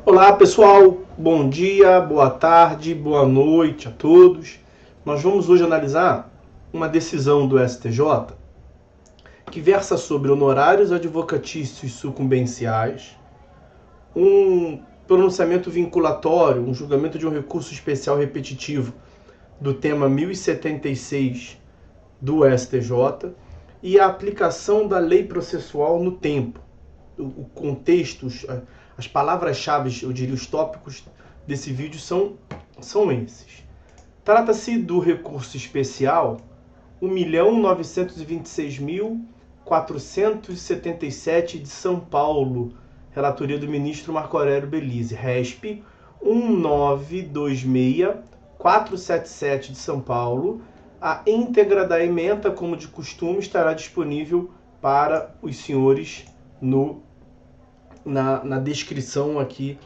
Olá pessoal, bom dia, boa tarde, boa noite a todos. Nós vamos hoje analisar uma decisão do STJ que versa sobre honorários advocatícios sucumbenciais, um pronunciamento vinculatório, um julgamento de um recurso especial repetitivo do tema 1076 do STJ e a aplicação da lei processual no tempo. O contexto, as palavras-chave, eu diria, os tópicos desse vídeo são esses. Trata-se do recurso especial 1.926.477 de São Paulo, relatoria do ministro Marco Aurélio Belize, RESP 1926477 de São Paulo. A íntegra da ementa, como de costume, estará disponível para os senhores na descrição aqui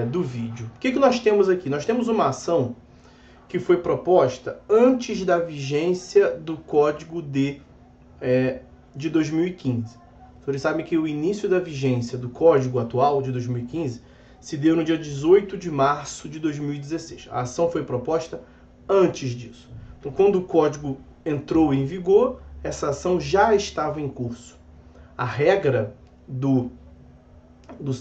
do vídeo. O que nós temos aqui? Nós temos uma ação que foi proposta antes da vigência do Código de 2015. Vocês sabem que o início da vigência do Código atual de 2015 se deu no dia 18 de março de 2016. A ação foi proposta antes disso. Então, quando o Código entrou em vigor, essa ação já estava em curso. A regra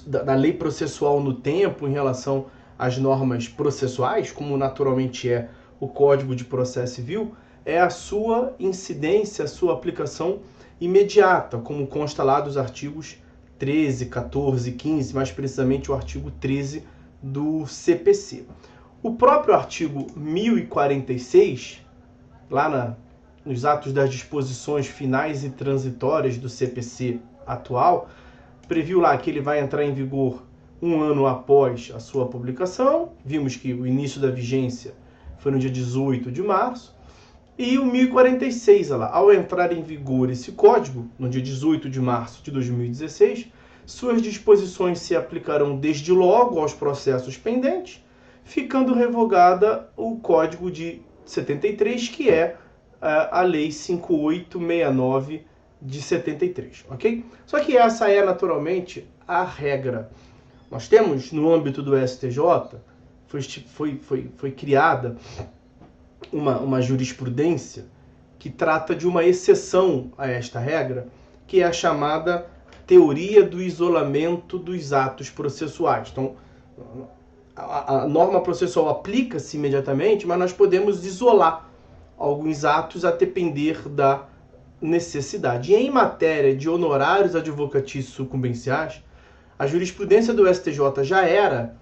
da lei processual no tempo em relação às normas processuais, como naturalmente é o Código de Processo Civil, é a sua incidência, a sua aplicação imediata, como consta lá dos artigos 13, 14, 15, mais precisamente o artigo 13 do CPC. O próprio artigo 1046, lá nos atos das disposições finais e transitórias do CPC atual, previu lá que ele vai entrar em vigor um ano após a sua publicação. Vimos que o início da vigência foi no dia 18 de março. E o 1046, ao entrar em vigor esse código, no dia 18 de março de 2016, suas disposições se aplicarão desde logo aos processos pendentes, ficando revogada o Código de 73, que é a Lei 5869 de 73, ok? Só que essa é naturalmente a regra. Nós temos no âmbito do STJ, foi criada uma jurisprudência que trata de uma exceção a esta regra, que é a chamada teoria do isolamento dos atos processuais. Então, a norma processual aplica-se imediatamente, mas nós podemos isolar alguns atos a depender da necessidade. E em matéria de honorários advocatícios sucumbenciais, a jurisprudência do STJ já era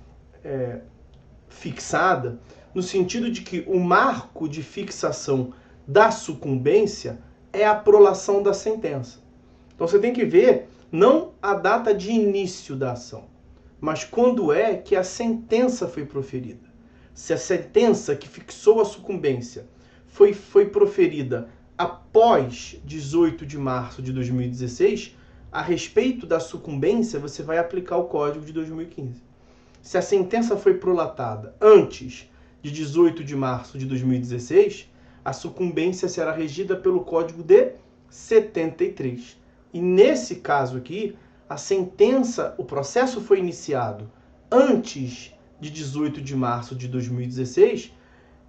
fixada no sentido de que o marco de fixação da sucumbência é a prolação da sentença. Então você tem que ver não a data de início da ação, mas quando é que a sentença foi proferida. Se a sentença que fixou a sucumbência foi proferida após 18 de março de 2016, a respeito da sucumbência, você vai aplicar o Código de 2015. Se a sentença foi prolatada antes de 18 de março de 2016, a sucumbência será regida pelo Código de 73. E nesse caso aqui, a sentença, o processo foi iniciado antes de 18 de março de 2016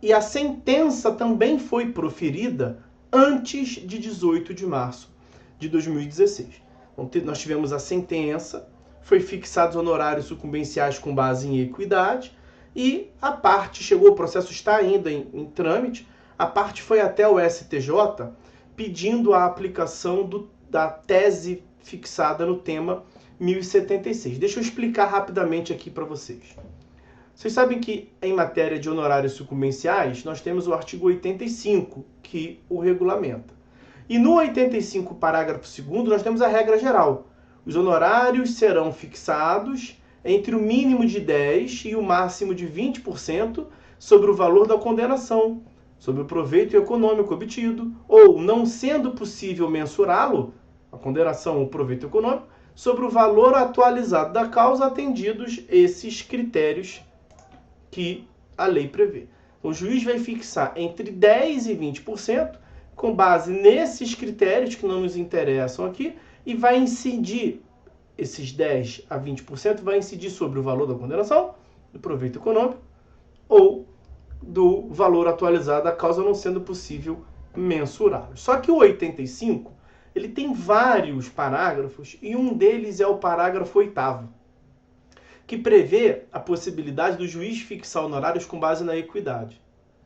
e a sentença também foi proferida antes de 18 de março de 2016. Então, nós tivemos a sentença, foi fixados honorários sucumbenciais com base em equidade e a parte chegou, o processo está ainda em trâmite, a parte foi até o STJ pedindo a aplicação da tese fixada no tema 1076. Deixa eu explicar rapidamente aqui para vocês. Vocês sabem que em matéria de honorários sucumbenciais, nós temos o artigo 85, que o regulamenta. E no 85, parágrafo 2º, nós temos a regra geral. Os honorários serão fixados entre o mínimo de 10% e o máximo de 20% sobre o valor da condenação, sobre o proveito econômico obtido, ou, não sendo possível mensurá-lo, a condenação ou o proveito econômico, sobre o valor atualizado da causa, atendidos esses critérios que a lei prevê. O juiz vai fixar entre 10% e 20%, com base nesses critérios que não nos interessam aqui, e vai incidir esses 10 a 20% vai incidir sobre o valor da condenação, do proveito econômico ou do valor atualizado da causa, não sendo possível mensurar. Só que o 85, ele tem vários parágrafos e um deles é o parágrafo 8º, que prevê a possibilidade do juiz fixar honorários com base na equidade.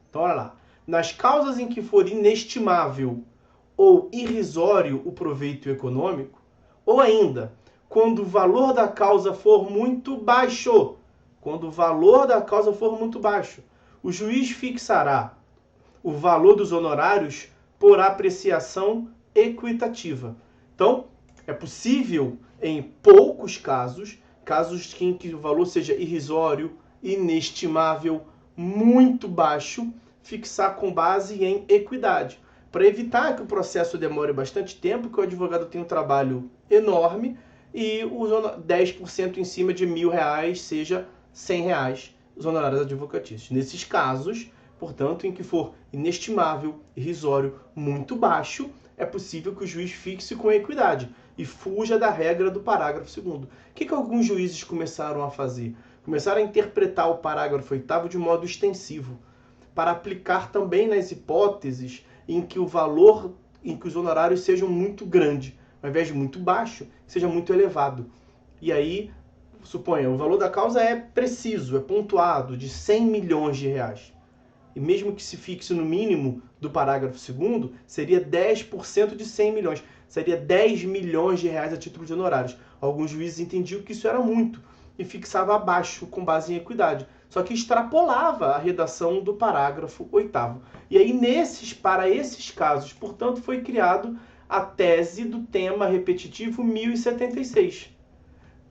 Então, olha lá. Nas causas em que for inestimável ou irrisório o proveito econômico, ou ainda, quando o valor da causa for muito baixo, o juiz fixará o valor dos honorários por apreciação equitativa. Então, é possível, em poucos casos em que o valor seja irrisório, inestimável, muito baixo, fixar com base em equidade, para evitar que o processo demore bastante tempo, que o advogado tenha um trabalho enorme e os 10% em cima de R$1.000 seja R$100 os honorários advocatícios. Nesses casos, portanto, em que for inestimável, irrisório, muito baixo, é possível que o juiz fixe com equidade e fuja da regra do parágrafo 2º. O que alguns juízes começaram a fazer? Começaram a interpretar o parágrafo 8º de modo extensivo, para aplicar também nas hipóteses em que o valor, em que os honorários sejam muito grande, ao invés de muito baixo, seja muito elevado. E aí, suponha, o valor da causa é preciso, é pontuado, de R$100 milhões. E mesmo que se fixe no mínimo do parágrafo 2º, seria 10% de 100 milhões. Seria R$10 milhões a título de honorários. Alguns juízes entendiam que isso era muito e fixava abaixo, com base em equidade. Só que extrapolava a redação do parágrafo 8º. E aí, para esses casos, portanto, foi criado a tese do tema repetitivo 1076.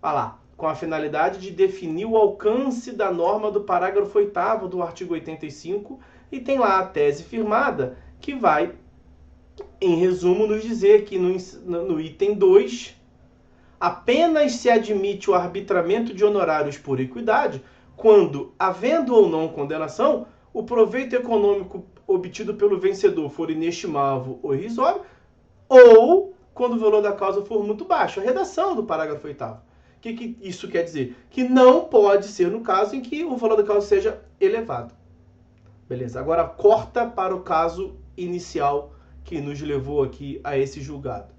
Olha lá, com a finalidade de definir o alcance da norma do parágrafo 8º do artigo 85, e tem lá a tese firmada, que vai, em resumo, nos dizer que no item 2, apenas se admite o arbitramento de honorários por equidade quando, havendo ou não condenação, o proveito econômico obtido pelo vencedor for inestimável ou irrisório, ou quando o valor da causa for muito baixo. A redação do parágrafo 8º. O que isso quer dizer? Que não pode ser no caso em que o valor da causa seja elevado. Beleza, agora corta para o caso inicial que nos levou aqui a esse julgado.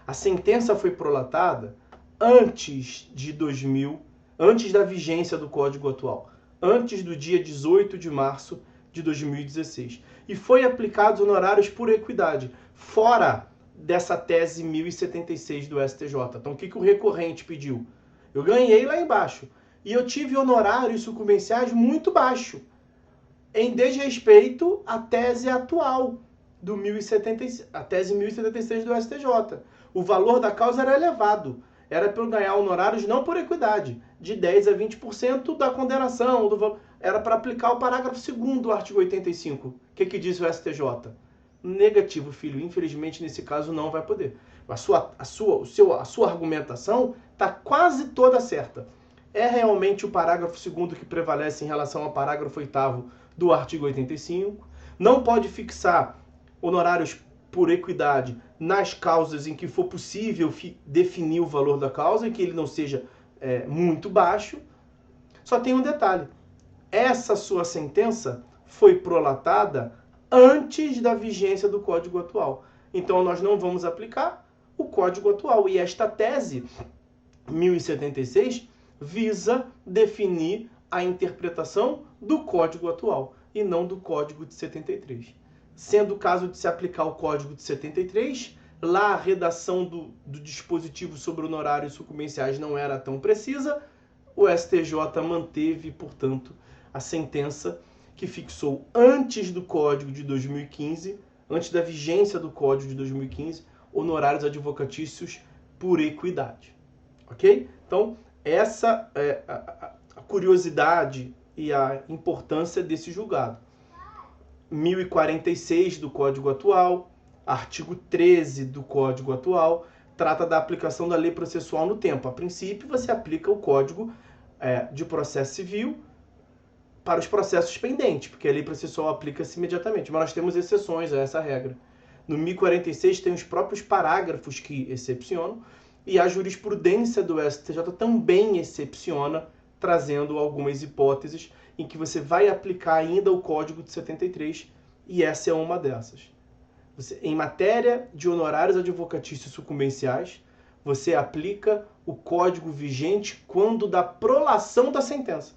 A sentença foi prolatada antes da vigência do Código atual, antes do dia 18 de março de 2016. E foi aplicados honorários por equidade, fora dessa tese 1076 do STJ. Então, o que o recorrente pediu? Eu ganhei lá embaixo e eu tive honorários sucumbenciais muito baixo, em desrespeito à tese atual do 1076, a tese 1076 do STJ. O valor da causa era elevado. Era para eu ganhar honorários não por equidade, de 10 a 20% da condenação. Era para aplicar o parágrafo 2º do artigo 85. O que diz o STJ? Negativo, filho. Infelizmente, nesse caso, não vai poder. A sua argumentação está quase toda certa. É realmente o parágrafo 2º que prevalece em relação ao parágrafo 8º do artigo 85. Não pode fixar honorários por equidade nas causas em que for possível definir o valor da causa e que ele não seja muito baixo. Só tem um detalhe. Essa sua sentença foi prolatada antes da vigência do Código atual. Então, nós não vamos aplicar o Código atual. E esta tese 1076 visa definir a interpretação do Código atual e não do Código de 73. Sendo o caso de se aplicar o Código de 73, lá a redação do dispositivo sobre honorários sucumbenciais não era tão precisa, o STJ manteve, portanto, a sentença que fixou antes do Código de 2015, antes da vigência do Código de 2015, honorários advocatícios por equidade. Ok? Então, essa é a curiosidade e a importância desse julgado. 1046 do Código atual, artigo 13 do Código atual, trata da aplicação da lei processual no tempo. A princípio, você aplica o Código de Processo Civil para os processos pendentes, porque a lei processual aplica-se imediatamente. Mas nós temos exceções a essa regra. No 1046 tem os próprios parágrafos que excepcionam, e a jurisprudência do STJ também excepciona, trazendo algumas hipóteses em que você vai aplicar ainda o Código de 73, e essa é uma dessas. Em matéria de honorários advocatícios sucumbenciais, você aplica o código vigente quando da prolação da sentença,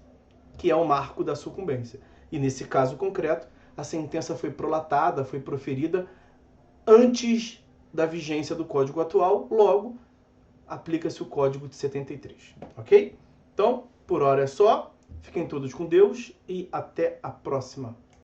que é o marco da sucumbência. E nesse caso concreto, a sentença foi prolatada, foi proferida antes da vigência do código atual, logo aplica-se o Código de 73, ok? Então, por hora é só. Fiquem todos com Deus e até a próxima.